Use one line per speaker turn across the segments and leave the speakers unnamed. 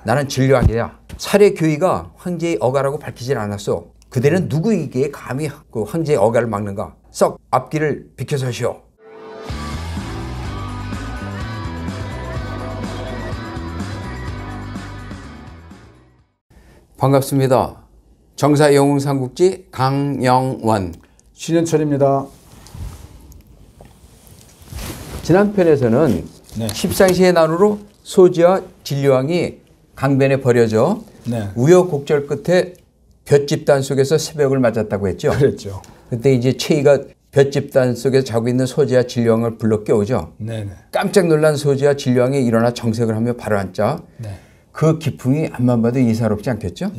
나는 진료왕이야. 사례 교의가 황제의 어가라고 밝히질 않았어. 그대는 누구에게 감히 그 황제의 어가를 막는가? 썩 앞길을 비켜서시오. 반갑습니다. 정사영웅삼국지 강영원
신현철입니다.
지난 편에서는 십상시의 난으로 소지와 진료왕이 강변에 버려져 우여곡절 끝에 볏집단 속에서 새벽을 맞았다고 했죠.
그랬죠.
그때 이제 최희가 볏집단 속에서 자고 있는 소지와 진료왕을 불러 깨우죠. 깜짝 놀란 소지와 진료왕이 일어나 정색을 하며 바로 앉자 그 기풍이 앞만 봐도 예사롭지 않겠죠.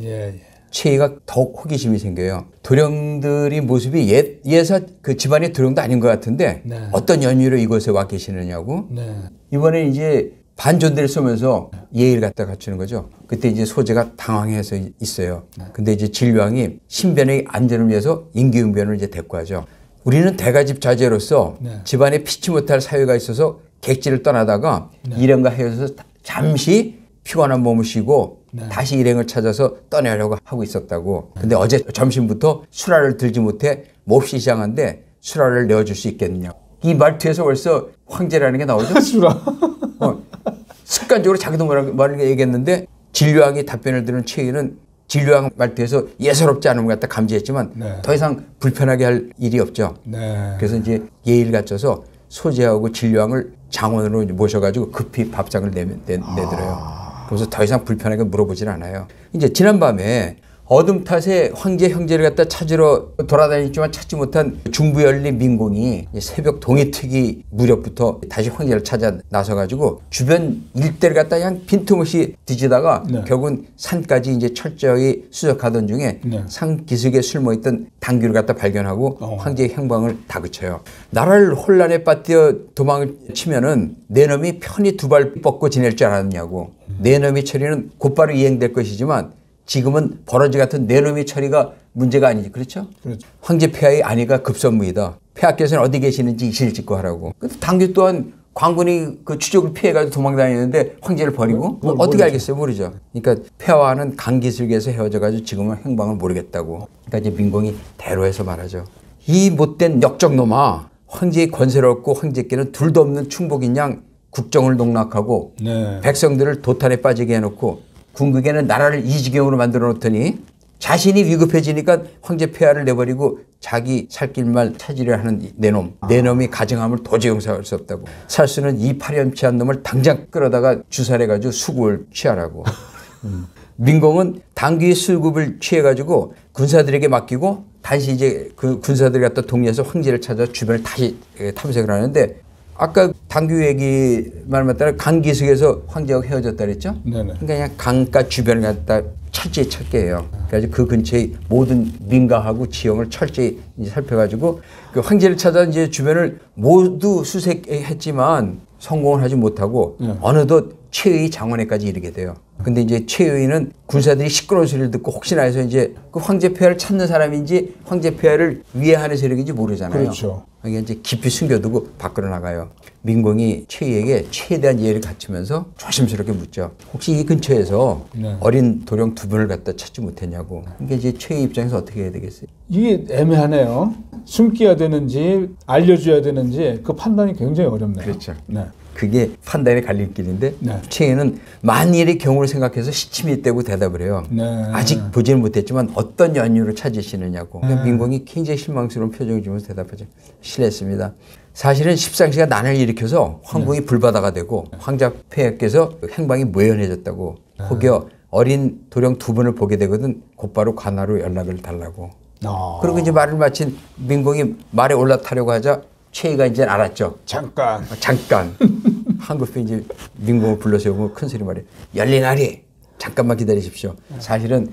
최희가 더욱 호기심이 생겨요. 도령들이 모습이 예사 그 집안의 도령도 아닌 것 같은데 어떤 연유로 이곳에 와 계시느냐고. 이번에 이제 반존대를 쏘면서 예의를 갖다 갖추는 거죠. 그때 이제 소재가 당황해서 있어요. 근데 이제 진료왕이 신변의 안전을 위해서 임기응변을 이제 대꾸하죠. 우리는 대가집 자제로서 집안에 피치 못할 사유가 있어서 객지를 떠나다가 일행과 헤어져서 잠시 피곤한 몸을 쉬고 다시 일행을 찾아서 떠나려고 하고 있었다고. 근데 어제 점심부터 술알을 들지 못해 몹시 시장한데 술알을 내어줄 수 있겠느냐. 이 말투에서 벌써 황제라는 게 나오죠.
술알.
습관적으로 자기도 말을 얘기했는데 진료왕이 답변을 들은 최희는 진료왕 말투에서 예사롭지 않은 것 같다 감지했지만 더 이상 불편하게 할 일이 없죠. 그래서 이제 예의를 갖춰서 소재하고 진료왕을 장원으로 모셔가지고 급히 밥상을 내들어요. 그래서 더 이상 불편하게 물어보질 않아요. 이제 지난밤에 어둠 탓에 황제 형제를 갖다 찾으러 돌아다녔지만 찾지 못한 중부열리 민공이 새벽 동해특위 무렵부터 다시 황제를 찾아 나서가지고 주변 일대를 갖다 그냥 빈틈없이 뒤지다가 결국은 산까지 이제 철저히 수색하던 중에 산 기슭에 숨어있던 당규를 갖다 발견하고 황제의 행방을 다그쳐요. 나라를 혼란에 빠뜨려 도망을 치면은 내 놈이 편히 두 발 뻗고 지낼 줄 알았냐고. 내 놈의 처리는 곧바로 이행될 것이지만 지금은 버러지 같은 내놈의 처리가 문제가 아니지. 그렇죠? 황제 폐하의 아내가 급선무이다. 폐하께서는 어디 계시는지 이실직고 하라고. 당규 또한 광군이 그 추적을 피해가지고 도망다니는데 황제를 버리고 어떻게 알겠어요? 모르죠. 그러니까 폐하와는 강기슭에서 헤어져가지고 지금은 행방을 모르겠다고. 그러니까 이제 민공이 대로해서 말하죠. 이 못된 역적놈아, 황제의 권세를 얻고 황제께는 둘도 없는 충복인 양 국정을 농락하고 백성들을 도탄에 빠지게 해놓고 궁극에는 나라를 이 지경으로 만들어 놓더니 자신이 위급해지니까 황제 폐하를 내버리고 자기 살 길만 찾으려 하는 내놈. 내놈이 가정함을 도저히 용서할 수 없다고. 살수는 이 파렴치한 놈을 당장 끌어다가 주살해가지고 수급을 취하라고. 민공은 당귀의 수급을 취해가지고 군사들에게 맡기고 다시 이제 그 군사들이 갖다 동리해서 황제를 찾아 주변을 다시 탐색을 하는데 아까 당규 얘기 말 맞다가 강기슭에서 황제하고 헤어졌다 그랬죠? 그러니까 그냥 강가 주변을 갖다 철저히 찾게해요. 그래서 그 근처의 모든 민가하고 지형을 철저히 이제 살펴가지고 그 황제를 찾아 이제 주변을 모두 수색했지만 성공을 하지 못하고 어느덧 최의 장원에까지 이르게 돼요. 근데 이제 최의는 군사들이 시끄러운 소리를 듣고 혹시나 해서 이제 그 황제 폐하를 찾는 사람인지 황제 폐하를 위해하는 세력인지 모르잖아요.
그렇죠.
그러니까 이제 깊이 숨겨두고 밖으로 나가요. 민공이 최희에게 최대한 예의를 갖추면서 조심스럽게 묻죠. 혹시 이 근처에서 어린 도령 두 분을 갖다 찾지 못했냐고. 그러니까 이제 최희 입장에서 어떻게 해야 되겠어요?
이게 애매하네요. 숨겨야 되는지 알려줘야 되는지 그 판단이 굉장히 어렵네요.
그렇죠. 그게 판단의 갈림길인데 최희는 만일의 경우를 생각해서 시침이 떼고 대답을 해요. 아직 보지는 못했지만 어떤 연유를 찾으시느냐고. 그러니까 민공이 굉장히 실망스러운 표정을 지으면서 대답하죠. 실례했습니다. 사실은 십상시가 난을 일으켜서 황궁이 불바다가 되고 황자 폐하께서 행방이 모연해졌다고. 혹여 어린 도령 두 분을 보게 되거든 곧바로 관하로 연락을 달라고. 그리고 이제 말을 마친 민공이 말에 올라타려고 하자 최희가 이제 알았죠. 잠깐. 한급히 이제 민공을 불러서 요거 큰 소리 말해. 열리나리 잠깐만 기다리십시오. 사실은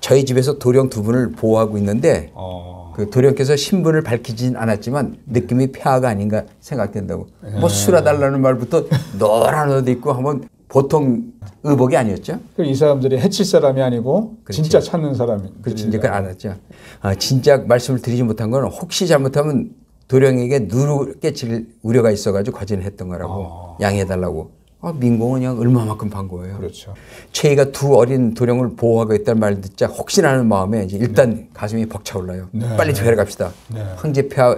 저희 집에서 도령 두 분을 보호하고 있는데 그 도령께서 신분을 밝히진 않았지만 느낌이 폐하가 아닌가 생각된다고. 뭐 술아달라는 말부터 노란 옷 입고 한번 보통 의복이 아니었죠.
이 사람들이 해칠 사람이 아니고 진짜 찾는 사람이.
그렇지. 이제 그걸 알았죠. 진짜 말씀을 드리지 못한 건 혹시 잘못하면 도령에게 누르 깨칠 우려가 있어가지고 거절을 했던 거라고. 양해해달라고. 민공은 그냥 얼마만큼 반가워요.
그렇죠.
최희가 두 어린 도령을 보호하고 있다는 말을 듣자 혹시나 하는 마음에 이제 일단 가슴이 벅차올라요.
네. 빨리
데려갑시다.
네.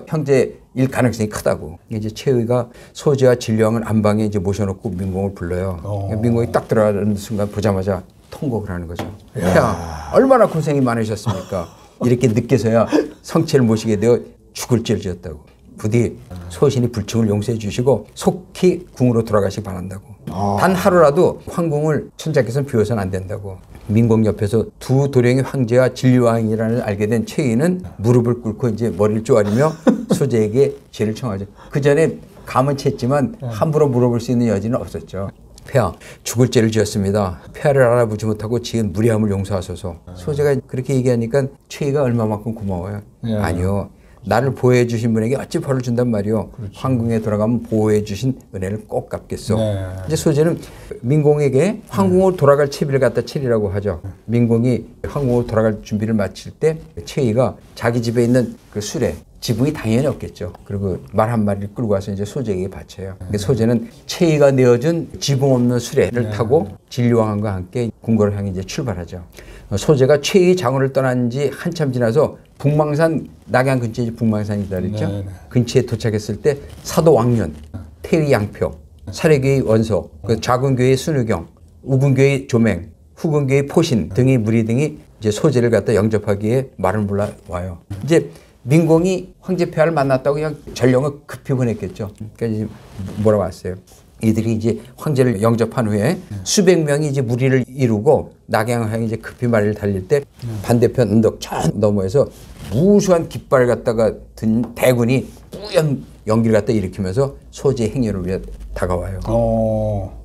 형제일 가능성이 크다고. 이제 최희가 소재와 진료왕을 안방에 이제 모셔놓고 민공을 불러요. 민공이 딱 들어가는 순간 보자마자 통곡을 하는 거죠. 야, 얼마나 고생이 많으셨습니까? 이렇게 늦게서야 성체를 모시게 되어 죽을 죄를 지었다고. 부디 소신이 불충을 용서해 주시고 속히 궁으로 돌아가시기 바란다고. 단 하루라도 황궁을 천자께서는 비워서는 안 된다고. 민공 옆에서 두 도령의 황제와 진료왕이라는 걸 알게 된 최희는 무릎을 꿇고 이제 머리를 쪼아리며 소재에게 죄를 청하죠. 그 전에 감은 챘지만 함부로 물어볼 수 있는 여지는 없었죠. 폐하, 죽을 죄를 지었습니다. 폐하를 알아보지 못하고 지은 무례함을 용서하소서. 소재가 그렇게 얘기하니까 최희가 얼마만큼 고마워요. 아니요. 나를 보호해 주신 분에게 어찌 벌을 준단 말이오. 그렇죠. 황궁에 돌아가면 보호해 주신 은혜를 꼭 갚겠소. 이제 소재는 민공에게 황궁으로 돌아갈 채비를 갖다 치리라고 하죠. 민공이 황궁으로 돌아갈 준비를 마칠 때 최희가 자기 집에 있는 그 술에 지붕이 당연히 없겠죠. 그리고 말 한 마리를 끌고 와서 이제 소재에게 바쳐요. 소재는 최희가 내어준 지붕 없는 수레를 타고 진료왕과 함께 궁궐을 향해 이제 출발하죠. 소재가 최희 장원을 떠난 지 한참 지나서 북망산, 낙양 근처에 북망산이다 그랬죠. 근처에 도착했을 때 사도 왕년, 태의 양표, 사례교의 원소, 그 좌군교의 순우경, 우군교의 조맹, 후군교의 포신 등의 무리 등이 이제 소재를 갖다 영접하기에 말을 몰라 와요. 이제 민공이 황제 폐하를 만났다고 그냥 전령을 급히 보냈겠죠. 그러니까 이제 뭐라고 왔어요. 이들이 이제 황제를 영접한 후에 수백 명이 이제 무리를 이루고 낙양을 향해 이제 급히 말을 달릴 때 반대편 언덕 저 너머에서 무수한 깃발을 갖다가 든 대군이 뿌연 연기를 갖다 일으키면서 소재의 행렬을 위해 다가와요.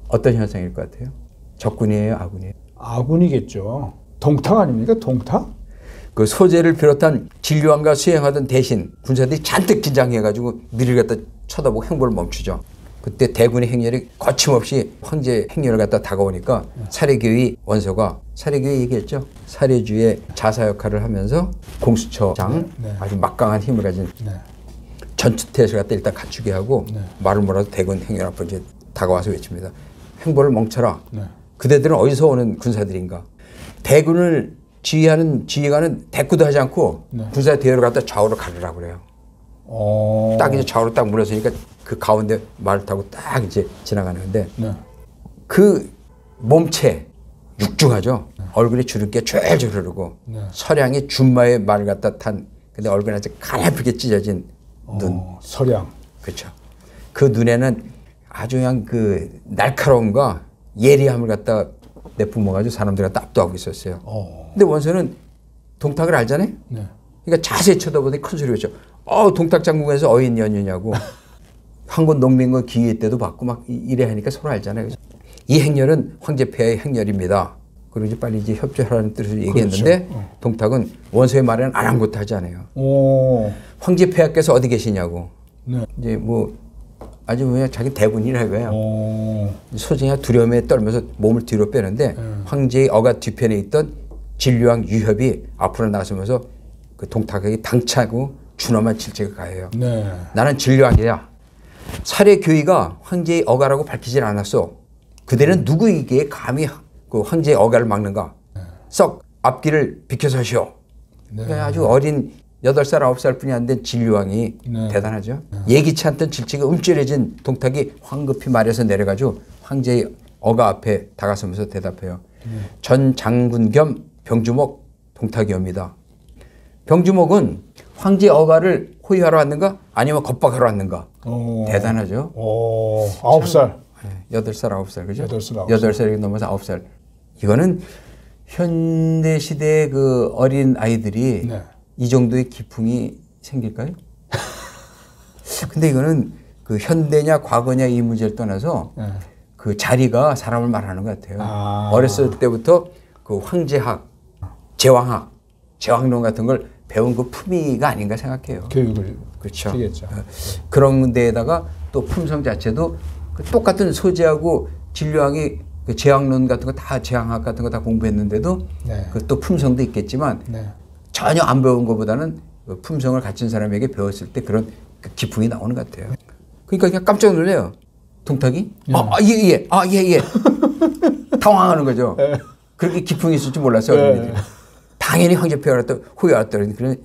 어떤 현상일 것 같아요? 적군이에요, 아군이에요?
아군이겠죠. 동탁 아닙니까? 동탁?
그 소재를 비롯한 진료왕과 수행하던 대신 군사들이 잔뜩 긴장해가지고 미리를 갖다 쳐다보고 행보를 멈추죠. 그때 대군의 행렬이 거침없이 황제 행렬을 갖다 다가오니까 사례교의 원소가 사례교의 얘기했죠. 사례주의 자사 역할을 하면서 공수처장 아주 막강한 힘을 가진 전투태세를 갖다 일단 갖추게 하고 말을 몰아도 대군 행렬 앞으로 이제 다가와서 외칩니다. 행보를 멈춰라. 그대들은 어디서 오는 군사들인가? 대군을 지휘하는 지휘관은 대꾸도 하지 않고 군사 대열을 갖다 좌우로 가르라고 그래요. 딱 이제 좌우로 딱 물어서니까 그 가운데 말을 타고 딱 이제 지나가는데 그 몸체 육중하죠. 얼굴에 주름기가 줄줄 흐르고 서량이 준마의 말을 갖다 탄 근데 얼굴에 아주 가냘프게 찢어진 눈.
서량.
그렇죠. 그 눈에는 아주 그냥 그 날카로움과 예리함을 갖다 내뿜어가지고 사람들이 갖다 압도하고 있었어요. 근데 원소는 동탁을 알잖아요. 그러니까 자세히 쳐다보더니 큰 소리로 했죠. 동탁 장군에서 어인 연유냐고. 황군 농민군 기회 때도 받고 막 이래 하니까 서로 알잖아요. 이 행렬은 황제 폐하의 행렬입니다. 그리고 이제 빨리 이제 협조하라는 뜻으로 얘기했는데 동탁은 원소의 말에는 아랑곳하지 않아요. 황제 폐하께서 어디 계시냐고. 이제 뭐 아주 그냥 자기 대군이라고요. 소재가 두려움에 떨면서 몸을 뒤로 빼는데 황제의 어가 뒤편에 있던 진료왕 유협이 앞으로 나서면서 그 동탁에게 당차고 준엄한 질책을 가해요. 나는 진료왕이야. 사례 교의가 황제의 어가라고 밝히질 않았어. 그대는 누구에게 감히 그 황제의 어가를 막는가? 썩 앞길을 비켜서시오. 아주 어린 8살, 9살 뿐이 안 된 진료왕이 대단하죠. 예기치 않던 질책이 움찔해진 동탁이 황급히 말에서 내려가지고 황제의 어가 앞에 다가서면서 대답해요. 전 장군 겸 병주목 동탁이옵니다. 병주목은 황제 어가를 호위하러 왔는가? 아니면 겁박하러 왔는가? 대단하죠.
9살.
8살, 9살, 그죠?
8살,
8살이 넘어서 9살. 이거는 현대 시대의 그 어린 아이들이 이 정도의 기풍이 생길까요? 근데 이거는 그 현대냐 과거냐 이 문제를 떠나서 그 자리가 사람을 말하는 것 같아요. 어렸을 때부터 그 황제학, 제왕학, 제왕론 같은 걸 배운 그 품위가 아닌가 생각해요.
교육을
그렇죠.
시겠죠.
그런 데에다가 또 품성 자체도 그 똑같은 소재하고 진료왕이 그 제왕론 같은 거 다 제왕학 같은 거 다 공부했는데도 그 또 품성도 있겠지만 전혀 안 배운 것보다는 그 품성을 갖춘 사람에게 배웠을 때 그런 그 기풍이 나오는 것 같아요. 그러니까 그냥 깜짝 놀래요. 동탁이 예. 당황하는 거죠. 그렇게 기풍이 있을 줄 몰랐어요. 어린이들이. 당연히 황제폐하가 또 호위왔다 그런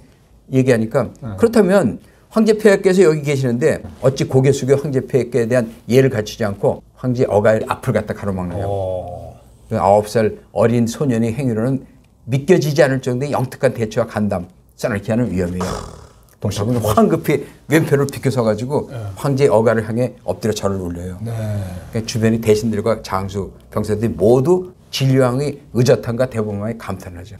얘기하니까 그렇다면 황제폐하께서 여기 계시는데 어찌 고개 숙여 황제폐하께 대한 예를 갖추지 않고 황제 어가의 앞을 갖다 가로막느냐고. 9살 어린 소년의 행위로는 믿겨지지 않을 정도의 영특한 대처와 간담, 써놓기 하는 위험이에요. 동탁은 황급히 왼편을 비켜서가지고 황제 어가를 향해 엎드려 절을 올려요. 그러니까 주변의 대신들과 장수, 병사들이 모두 진류왕의 의젓함과 대범함에 감탄하죠.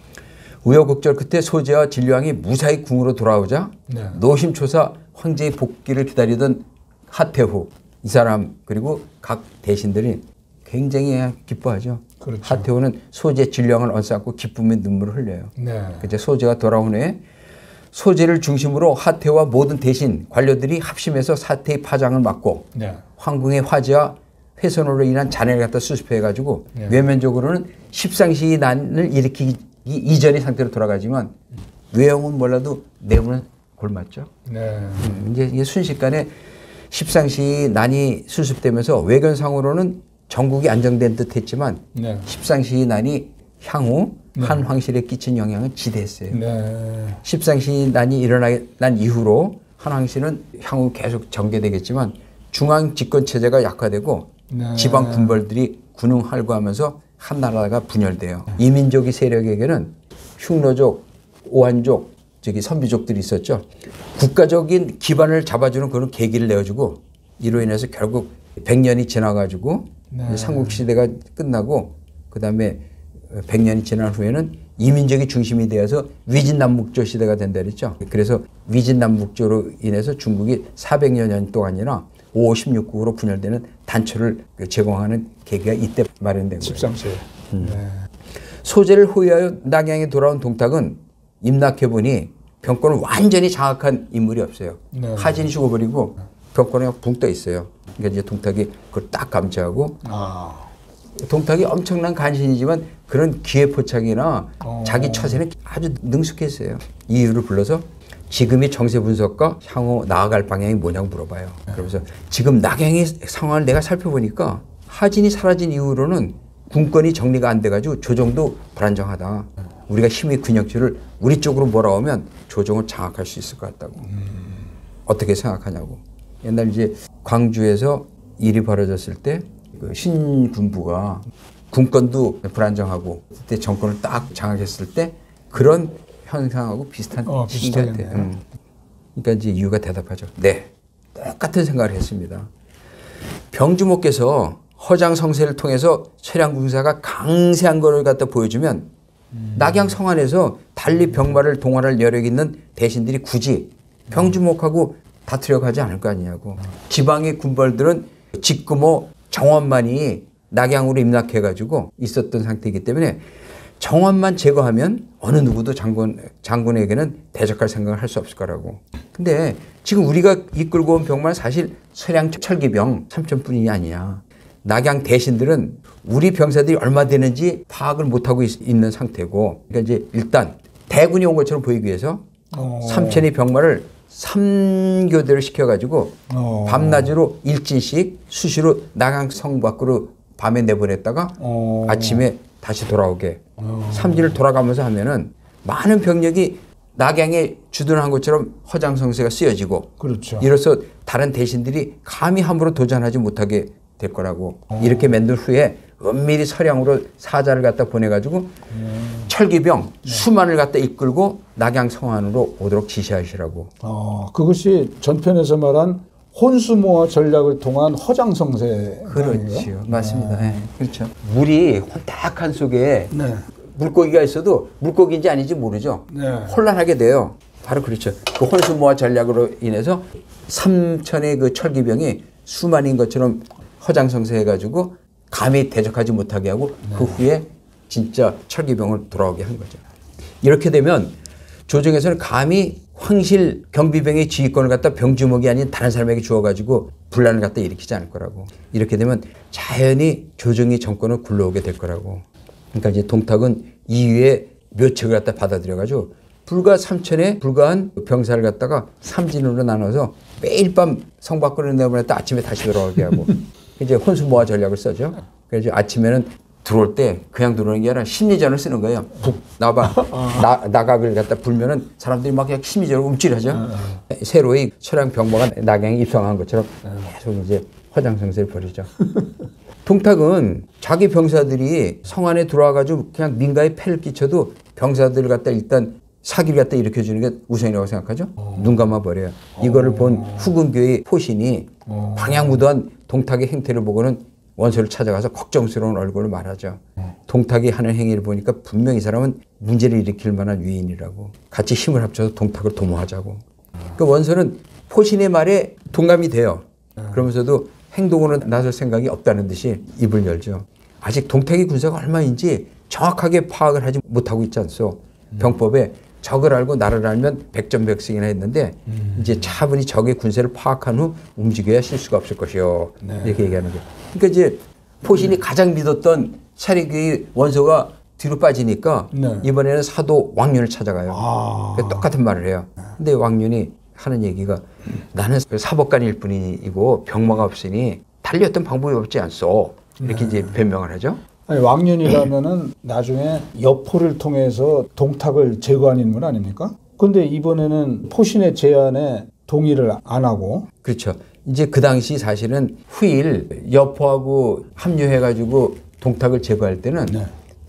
우여곡절 끝에 소재와 진류왕이 무사히 궁으로 돌아오자 노심초사 황제의 복귀를 기다리던 하태후 이 사람 그리고 각 대신들이 굉장히 기뻐하죠. 그렇죠. 하태후는 소재 진류왕을 언싸고 기쁨의 눈물을 흘려요. 이제 소재가 돌아온 후에 소재를 중심으로 하태후와 모든 대신 관료들이 합심해서 사태의 파장을 막고 황궁의 화재와 훼손으로 인한 잔해를 갖다 수습해가지고 외면적으로는 십상시의 난을 일으키기 이전의 상태로 돌아가지만 외형은 몰라도 내부는 골맞죠. 이제 순식간에 십상시 난이 수습되면서 외견상으로는 전국이 안정된 듯 했지만 십상시 난이 향후 한 황실에 끼친 영향은 지대했어요. 십상시 난이 일어난 이후로 한 황실은 향후 계속 전개되겠지만 중앙 집권 체제가 약화되고 지방 군벌들이 군웅할구하면서 한 나라가 분열돼요. 이민족의 세력에게는 흉노족, 오한족, 선비족들이 있었죠. 국가적인 기반을 잡아주는 그런 계기를 내어주고 이로 인해서 결국 100년이 지나가지고 삼국시대가 끝나고 그다음에 100년이 지난 후에는 이민족이 중심이 되어서 위진남북조 시대가 된다 그랬죠. 그래서 위진남북조로 인해서 중국이 400여 년 동안이나 5, 16국으로 분열되는 단초를 제공하는 계기가 이때 마련된 거예요.
13세.
소재를 호위하여 낙양에 돌아온 동탁은 임낙해보니 병권을 완전히 장악한 인물이 없어요. 하진이 죽어버리고 병권에 붕 떠 있어요. 그러니까 이제 동탁이 그걸 딱 감지하고 동탁이 엄청난 간신이지만 그런 기회포착이나 자기 처세는 아주 능숙했어요. 이유를 불러서 지금의 정세 분석과 향후 나아갈 방향이 뭐냐고 물어봐요. 그러면서 지금 낙양의 상황을 내가 살펴보니까 하진이 사라진 이후로는 군권이 정리가 안 돼가지고 조정도 불안정하다. 우리가 힘의 근역질을 우리 쪽으로 몰아오면 조정을 장악할 수 있을 것 같다고. 어떻게 생각하냐고. 옛날 이제 광주에서 일이 벌어졌을 때 그 신군부가 군권도 불안정하고 그때 정권을 딱 장악했을 때 그런 현상하고 비슷한 시기 같아요. 그러니까 이제 이유가 대답하죠. 네, 똑같은 생각을 했습니다. 병주목께서 허장성세를 통해서 쇠량궁사가 강세한 것을 갖다 보여주면 낙양 성안에서 달리 병마를 동원할 여력이 있는 대신들이 굳이 병주목하고 다투려고 하지 않을 거 아니냐고. 지방의 군벌들은 직구모 정원만이 낙양으로 임락해가지고 있었던 상태이기 때문에 정원만 제거하면 어느 누구도 장군에게는 대적할 생각을 할 수 없을 거라고. 근데 지금 우리가 이끌고 온 병마는 사실 쇠량 철기병 3,000뿐이 아니야. 낙양 대신들은 우리 병사들이 얼마 되는지 파악을 못하고 있는 상태고, 그러니까 이제 일단 대군이 온 것처럼 보이기 위해서 3,000의 병마를 3교대를 시켜가지고 밤낮으로 일진씩 수시로 낙양성 밖으로 밤에 내보냈다가 아침에 다시 돌아오게 3지를 돌아가면서 하면은 많은 병력이 낙양에 주둔한 것처럼 허장성세가 쓰여지고 그렇죠. 이로써 다른 대신들이 감히 함부로 도전하지 못하게 될 거라고 이렇게 만든 후에 은밀히 서량으로 사자를 갖다 보내가지고 철기병 수만을 갖다 이끌고 낙양 성안으로 오도록 지시하시라고.
그것이 전편에서 말한 혼수모아 전략을 통한 허장성세.
그렇죠. 맞습니다. 네. 그렇죠. 물이 혼탁한 속에 물고기가 있어도 물고기인지 아닌지 모르죠. 혼란하게 돼요. 바로 그렇죠. 그 혼수모아 전략으로 인해서 3,000의 그 철기병이 수만인 것처럼 허장성세 해가지고 감히 대적하지 못하게 하고 그 후에 진짜 철기병을 돌아오게 한 거죠. 이렇게 되면 조정에서는 감히 황실 경비병의 지휘권을 갖다 병주목이 아닌 다른 사람에게 주어가지고 분란을 갖다 일으키지 않을 거라고. 이렇게 되면 자연히 조정이 정권을 굴러오게 될 거라고. 그러니까 이제 동탁은 이후에 묘책을 갖다 받아들여가지고 불과 3,000에 불과한 병사를 갖다가 3진으로 나눠서 매일 밤 성 밖으로 내보냈다 아침에 다시 돌아오게 하고 이제 혼수모아 전략을 써죠. 그래서 아침에는 들어올 때 그냥 들어오는 게 아니라 심리전을 쓰는 거예요. 북 나봐 나각을 갖다 불면은 사람들이 막 그냥 심리전으로 움찔하죠. 새로이 철양 병마가 낙양에 입성한 것처럼 계속 이제 화장성세를 벌이죠. 동탁은 자기 병사들이 성 안에 들어와가지고 그냥 민가에 패를 끼쳐도 병사들 갖다 일단 사기를 갖다 일으켜주는 게 우선이라고 생각하죠. 눈 감아버려요. 이거를 본 후근교의 포신이 방향무도한 동탁의 행태를 보고는 원소를 찾아가서 걱정스러운 얼굴을 말하죠. 동탁이 하는 행위를 보니까 분명히 이 사람은 문제를 일으킬 만한 위인이라고. 같이 힘을 합쳐서 동탁을 도모하자고. 그 원소는 포신의 말에 동감이 돼요. 그러면서도 행동으로 나설 생각이 없다는 듯이 입을 열죠. 아직 동탁의 군사가 얼마인지 정확하게 파악을 하지 못하고 있지 않소. 병법에 적을 알고 나를 알면 백전백승이나 했는데 이제 차분히 적의 군세를 파악한 후 움직여야 실수가 없을 것이요. 이렇게 얘기하는 거예요. 그러니까 이제 포신이 가장 믿었던 차리교의 원소가 뒤로 빠지니까 이번에는 사도 왕륜을 찾아가요. 똑같은 말을 해요. 근데 왕륜이 하는 얘기가 나는 사법관일 뿐이고 병마가 없으니 달리 어떤 방법이 없지 않소. 이렇게 이제 변명을 하죠.
아니, 왕륜이라면은 나중에 여포를 통해서 동탁을 제거한 인물 아닙니까? 근데 이번에는 포신의 제안에 동의를 안 하고.
그렇죠. 이제 그 당시 사실은 후일 여포하고 합류해가지고 동탁을 제거할 때는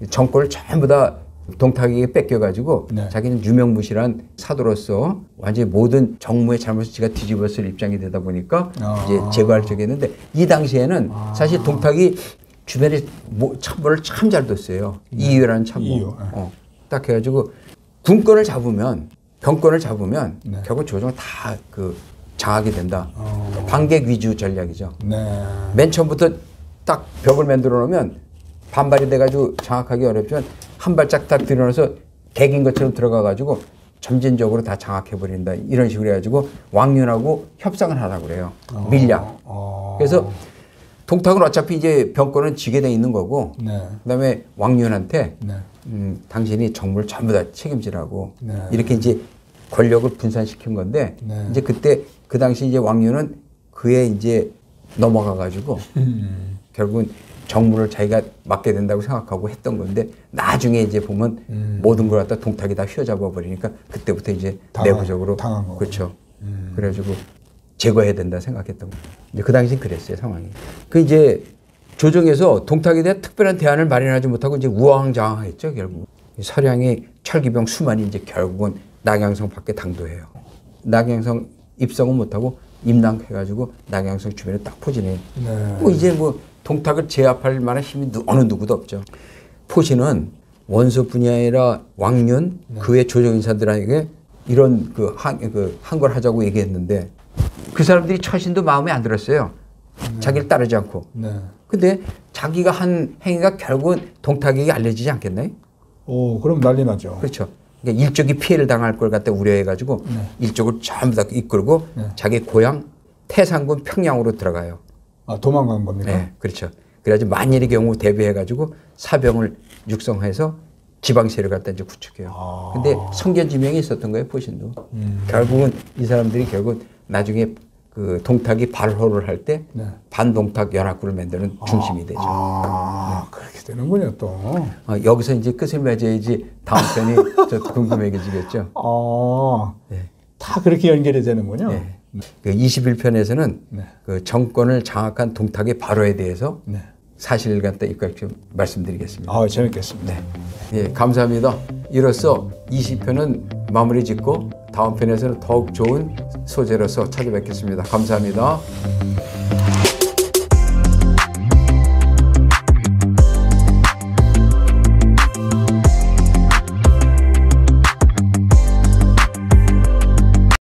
정권을 전부 다 동탁에게 뺏겨가지고 자기는 유명무실한 사도로서 완전히 모든 정무의 잘못을 지가 뒤집었을 입장이 되다 보니까 이제 제거할 적이 있는데 이 당시에는 사실 동탁이 주변에 참모를 참 잘 뒀어요. 이유라는 참모. 딱 해가지고 군권을 잡으면 병권을 잡으면 결국 조정을 다 그 장하게 된다. 반객 위주 전략이죠. 맨 처음부터 딱 벽을 만들어 놓으면 반발이 돼가지고 장악하기 어렵지만 한 발짝 딱 들어놔서 객인 것처럼 들어가가지고 점진적으로 다 장악해버린다. 이런 식으로 해가지고 왕륜하고 협상을 하라고 그래요. 밀약. 그래서 동탁은 어차피 이제 병권은 지게 돼 있는 거고, 그다음에 왕륜한테 당신이 정무를 전부 다 책임지라고 이렇게 이제 권력을 분산시킨 건데, 이제 그때 그 당시 이제 왕륜은 그에 이제 넘어가가지고 결국은 정무를 자기가 맡게 된다고 생각하고 했던 건데 나중에 이제 보면 모든 걸 갖다 동탁이 다 휘어잡아 버리니까 그때부터 이제 내부적으로
당한 거고.
그렇죠. 그래가지고 제거해야 된다 생각했던 거예요. 이제 그 당시엔 그랬어요 상황이. 그 이제 조정에서 동탁에 대한 특별한 대안을 마련하지 못하고 이제 우왕좌왕했죠 결국. 서량이 철기병 수만이 이제 결국은 낙양성 밖에 당도해요. 낙양성 입성은 못하고 임랑해가지고 낙양성 주변에 딱 포진해요. 뭐 이제 뭐 동탁을 제압할 만한 힘이 어느 누구도 없죠. 포신은 원소뿐이 아니라 왕륜 그 외 조정 인사들에게 이런 한 걸 하자고 얘기했는데 그 사람들이 처신도 마음에 안 들었어요. 자기를 따르지 않고. 근데 자기가 한 행위가 결국은 동탁에게 알려지지 않겠나요?
오, 그럼 난리 나죠.
그렇죠. 그러니까 일족이 피해를 당할 걸 갖다 우려해가지고 일족을 전부 다 이끌고 자기 고향 태산군 평양으로 들어가요.
아, 도망간 겁니까?
네, 그렇죠. 그래가지고 만일의 경우 대비해가지고 사병을 육성해서 지방세를 갖다 이제 구축해요. 근데 성견지명이 있었던 거예요, 포신도. 결국은 이 사람들이 결국 나중에 그 동탁이 발호를 할 때 반동탁 연합군을 만드는 중심이 되죠.
그렇게 되는군요, 또.
여기서 이제 끝을 맺어야지 다음 편이 좀 궁금해지겠죠.
다 그렇게 연결이 되는군요.
네. 그 21편에서는 그 정권을 장악한 동탁의 발호에 대해서 사실을 갖다 입각좀 말씀드리겠습니다.
재밌겠습니다.
예, 감사합니다. 이로써 20편은 마무리 짓고 다음 편에서는 더욱 좋은 소재로서 찾아뵙겠습니다. 감사합니다.